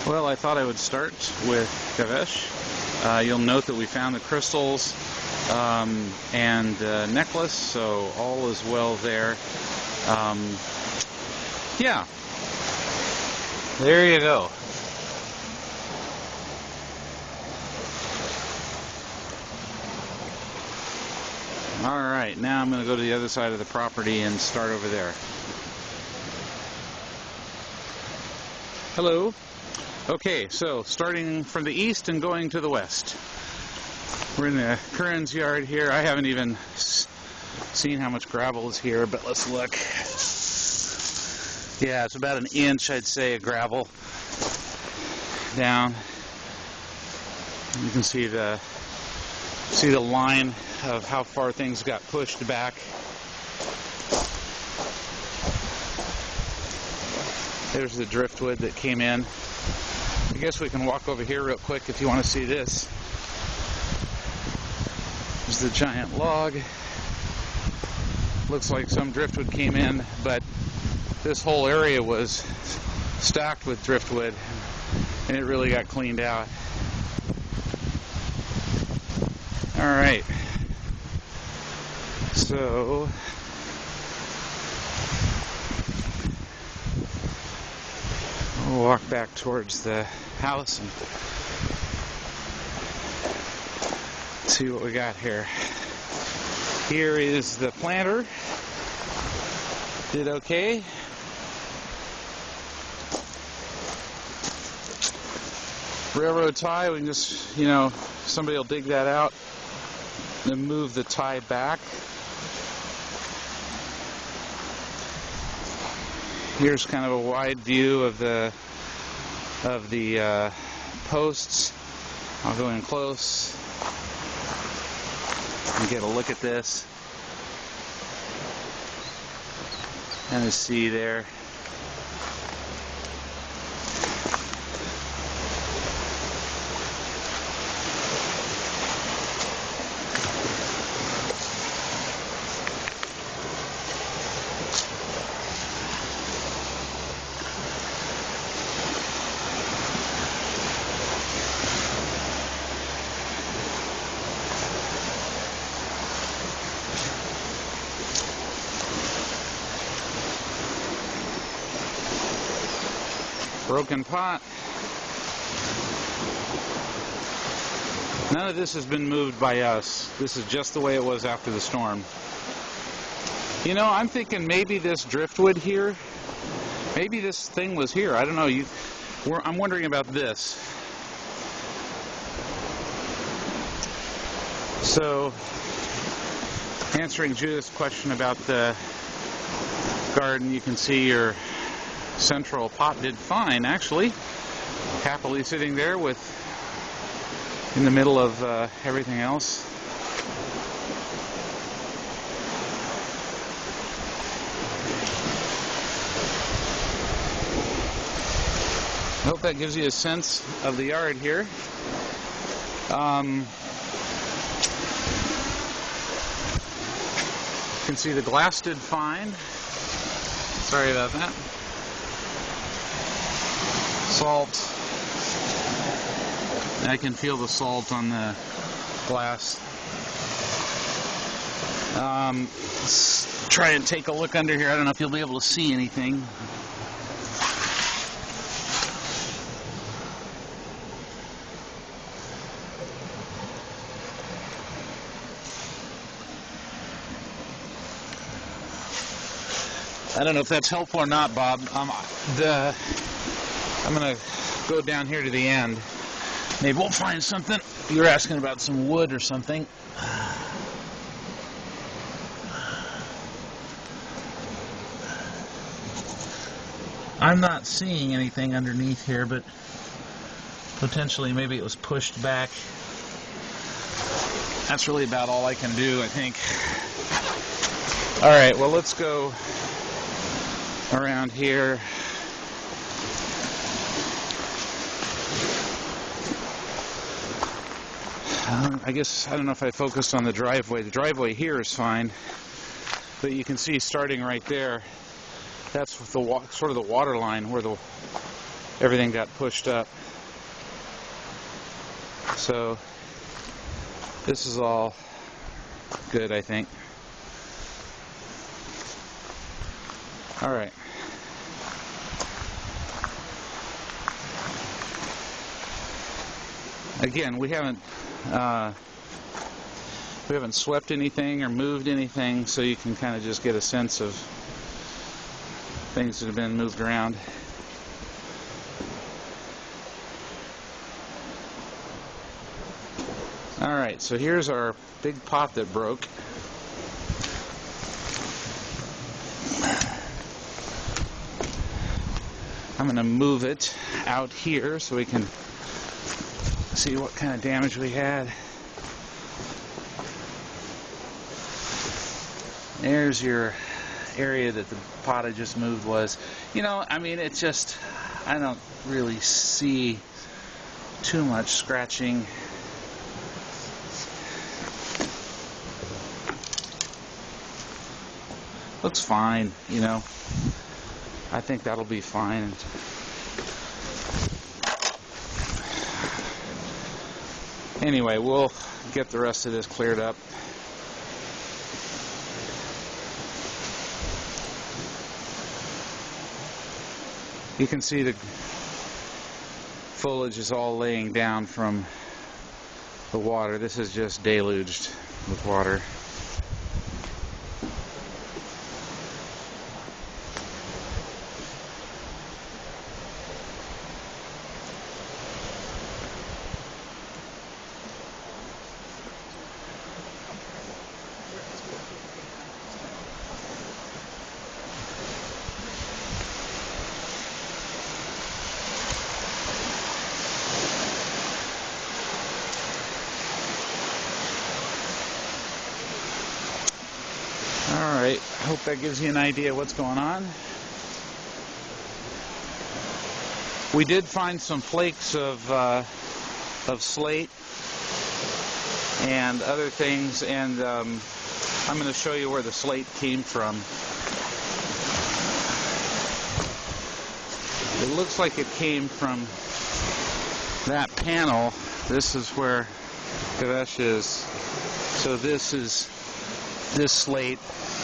Well, I thought I would start with Kavesh. You'll note that we found the crystals and necklace, so all is well there. Yeah, there you go. Alright, now I'm going to go to the other side of the property and start over there. Hello. Okay, so starting from the east and going to the west. We're in the Curran's yard here. I haven't even seen how much gravel is here, but let's look. Yeah, it's about an inch, I'd say, of gravel down. You can see the line of how far things got pushed back. There's the driftwood that came in. I guess we can walk over here real quick if you want to see this. There's the giant log. Looks like some driftwood came in, but this whole area was stacked with driftwood, and it really got cleaned out. Alright, so we'll walk back towards the house and see what we got here. Here is the planter. Did okay. Railroad tie, we can just, somebody will dig that out and move the tie back. Here's kind of a wide view of the posts. I'll go in close and get a look at this. And see there. Broken pot. None of this has been moved by us. This is just the way it was after the storm. I'm thinking maybe this driftwood here, maybe this thing was here. I don't know. I'm wondering about this. So, answering Judith's question about the garden, you can see your central pot did fine, actually. Happily sitting there in the middle of everything else. I hope that gives you a sense of the yard here. You can see the glass did fine. Sorry about that. Salt. I can feel the salt on the glass. Let's try and take a look under here. I don't know if you'll be able to see anything. I don't know if that's helpful or not, Bob. I'm going to go down here to the end. Maybe we'll find something. You were asking about some wood or something. I'm not seeing anything underneath here, but potentially maybe it was pushed back. That's really about all I can do, I think. All right, well, let's go around here. I guess, I don't know if I focused on the driveway. The driveway here is fine, but you can see starting right there, that's the sort of the water line where everything got pushed up. So this is all good, I think. All right. Again, we haven't swept anything or moved anything, so you can kind of just get a sense of things that have been moved around. Alright, so here's our big pot that broke. I'm going to move it out here so we can see what kind of damage we had. There's your area that the pot I just moved was. You know, I mean, it's just, I don't really see too much scratching. Looks fine, you know. I think that'll be fine. Anyway, we'll get the rest of this cleared up. You can see the foliage is all laying down from the water. This is just deluged with water. Alright, I hope that gives you an idea of what's going on. We did find some flakes of slate and other things, and I'm going to show you where the slate came from. It looks like it came from that panel. This is where Kavesh is. So this slate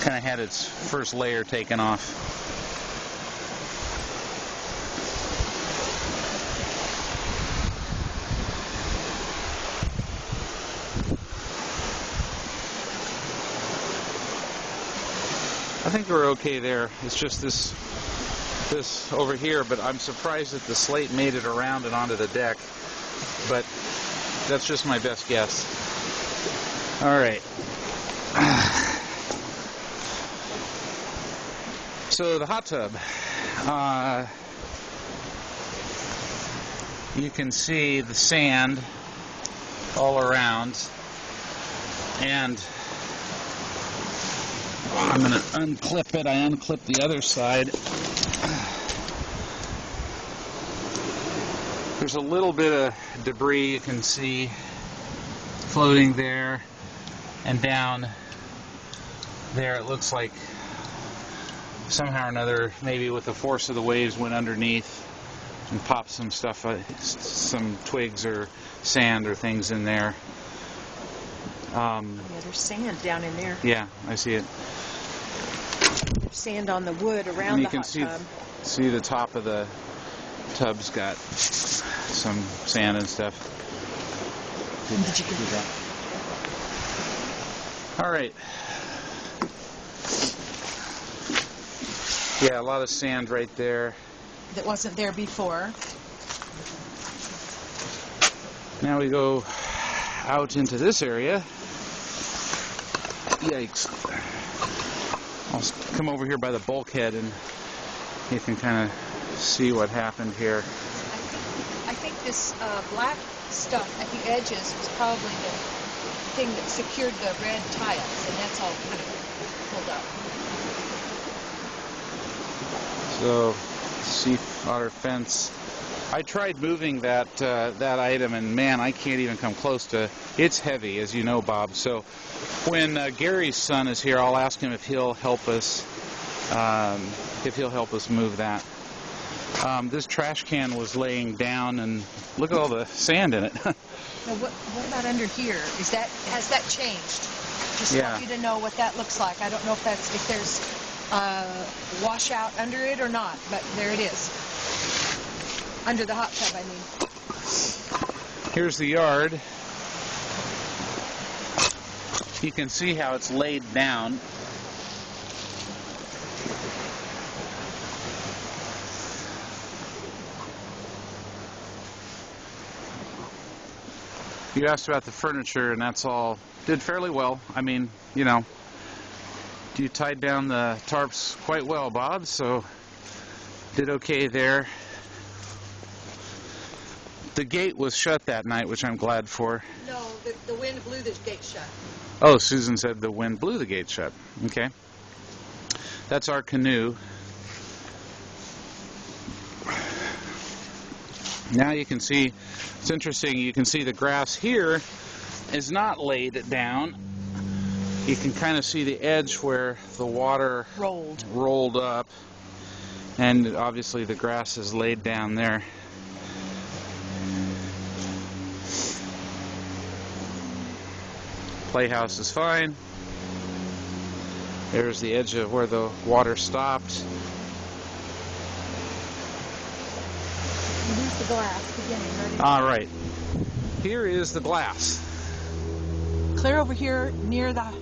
kind of had its first layer taken off. I think we're okay there. It's just this over here, but I'm surprised that the slate made it around and onto the deck. But that's just my best guess. All right. So the hot tub, you can see the sand all around, and I'm going to unclip it. I unclipped the other side. There's a little bit of debris you can see floating there, and down there it looks like somehow or another, maybe with the force of the waves, went underneath and popped some stuff, some twigs or sand or things in there. Yeah, there's sand down in there. Yeah, I see it. There's sand on the wood around And you the can hot tub. see the top of the tub's got some sand and stuff. Did you get that? All right. Yeah, a lot of sand right there. That wasn't there before. Now we go out into this area. Yikes. I'll come over here by the bulkhead and you can kind of see what happened here. I think this black stuff at the edges was probably the thing that secured the red tiles, and that's all kind of pulled up. So, sea otter fence. I tried moving that item, and man, I can't even come close to. It's heavy, as you know, Bob. So, when Gary's son is here, I'll ask him if he'll help us. If he'll help us move that. This trash can was laying down, and look at all the sand in it. Now, what about under here? Has that changed? Just Yeah. want you to know what that looks like. I don't know if there's washout under it or not, but there it is. Under the hot tub, I mean. Here's the yard. You can see how it's laid down. You asked about the furniture, and that's all. Did fairly well. I mean, you know, you tied down the tarps quite well, Bob, so did okay there. The gate was shut that night, which I'm glad for. No, the wind blew the gate shut. Oh, Susan said the wind blew the gate shut. Okay. That's our canoe. Now you can see, it's interesting, you can see the grass here is not laid down. You can kind of see the edge where the water rolled up, and obviously the grass is laid down there. Playhouse is fine. There's the edge of where the water stopped. Use the glass beginning, ready? All right. Here is the glass. Clear over here near the.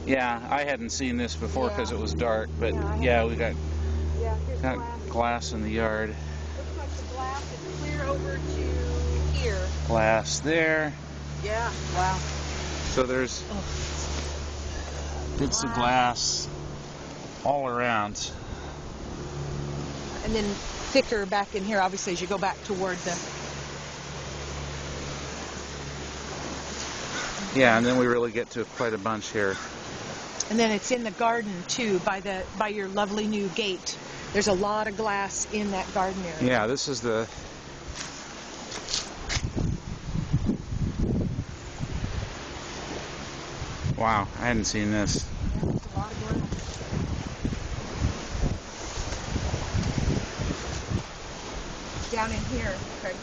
Yeah, I hadn't seen this before because it was dark, but yeah, we got Here's glass in the yard. Looks like the glass is clear over to here. Glass there. Yeah. Wow. So there's bits of glass all around. And then thicker back in here, obviously, as you go back toward the. Yeah, and then we really get to quite a bunch here. And then it's in the garden too, by your lovely new gate. There's a lot of glass in that garden area. Yeah, this is the. Wow, I hadn't seen this. Yeah, there's a lot of glass. Down in here, Craig.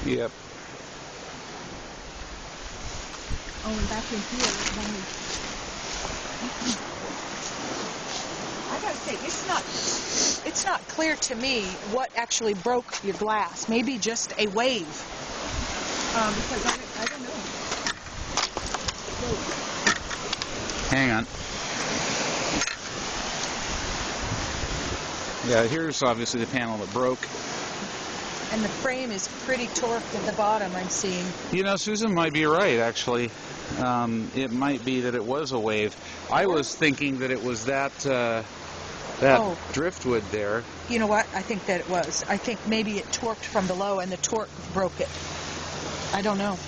Yep. Oh, and back in here, I gotta say, it's not clear to me what actually broke your glass. Maybe just a wave. Because I don't know. Hang on. Yeah, here's obviously the panel that broke. And the frame is pretty torqued at the bottom, I'm seeing. You know, Susan might be right, actually. It might be that it was a wave. I was thinking that it was that driftwood there. You know what? I think that it was. I think maybe it torqued from below and the torque broke it. I don't know.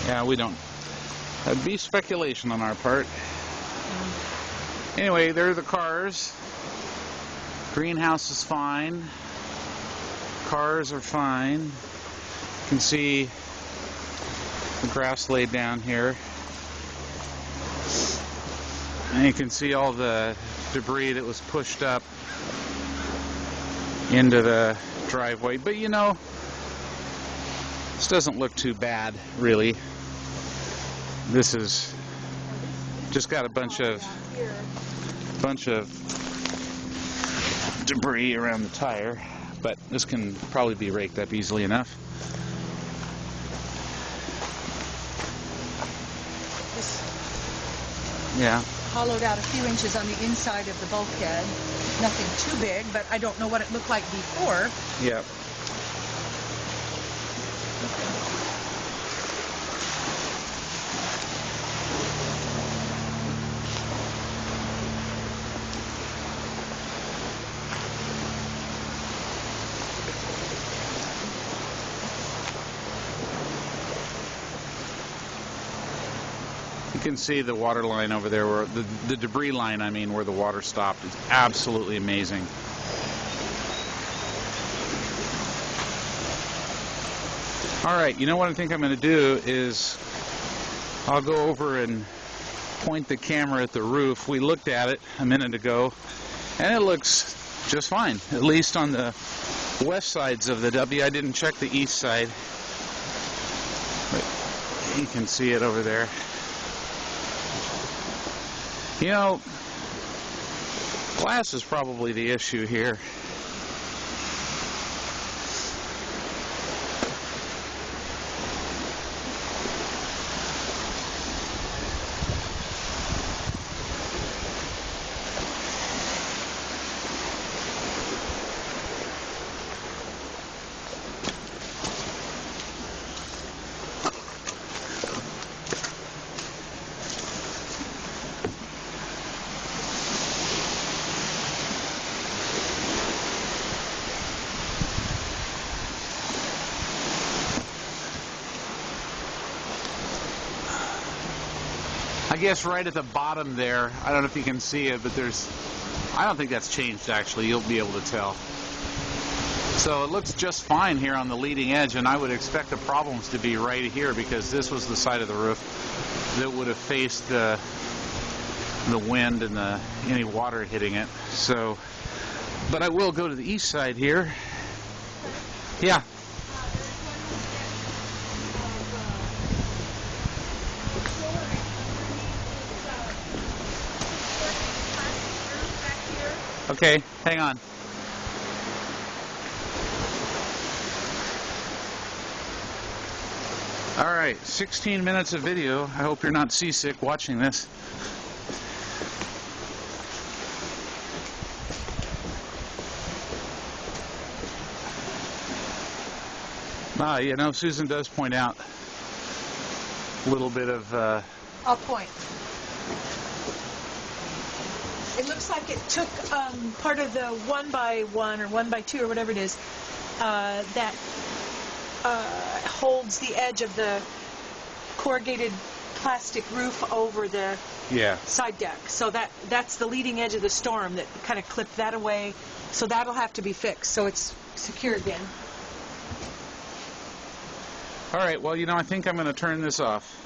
Yeah, we don't. That'd be speculation on our part. Anyway, there are the cars. Greenhouse is fine. Cars are fine. You can see the grass laid down here. And you can see all the debris that was pushed up into the driveway. But you know, this doesn't look too bad, really. This is just got a bunch of debris around the tire, but this can probably be raked up easily enough. Yeah. Hollowed out a few inches on the inside of the bulkhead. Nothing too big, but I don't know what it looked like before. Yeah. You can see the water line over there, where the debris line, I mean, where the water stopped. It's absolutely amazing. All right, you know what I think I'm going to do is I'll go over and point the camera at the roof. We looked at it a minute ago, and it looks just fine, at least on the west sides of the W. I didn't check the east side, but you can see it over there. You know, glass is probably the issue here. I guess right at the bottom there, I don't know if you can see it, but I don't think that's changed actually, you'll be able to tell. So it looks just fine here on the leading edge, and I would expect the problems to be right here because this was the side of the roof that would have faced the wind and any water hitting it. So, but I will go to the east side here. Yeah. Okay, hang on. All right, 16 minutes of video. I hope you're not seasick watching this. You know, Susan does point out a little bit of... I'll point. It looks like it took part of the 1x1 or 1x2 or whatever it is that holds the edge of the corrugated plastic roof over the side deck. So that's the leading edge of the storm that kind of clipped that away. So that'll have to be fixed so it's secure again. All right, well, you know, I think I'm going to turn this off.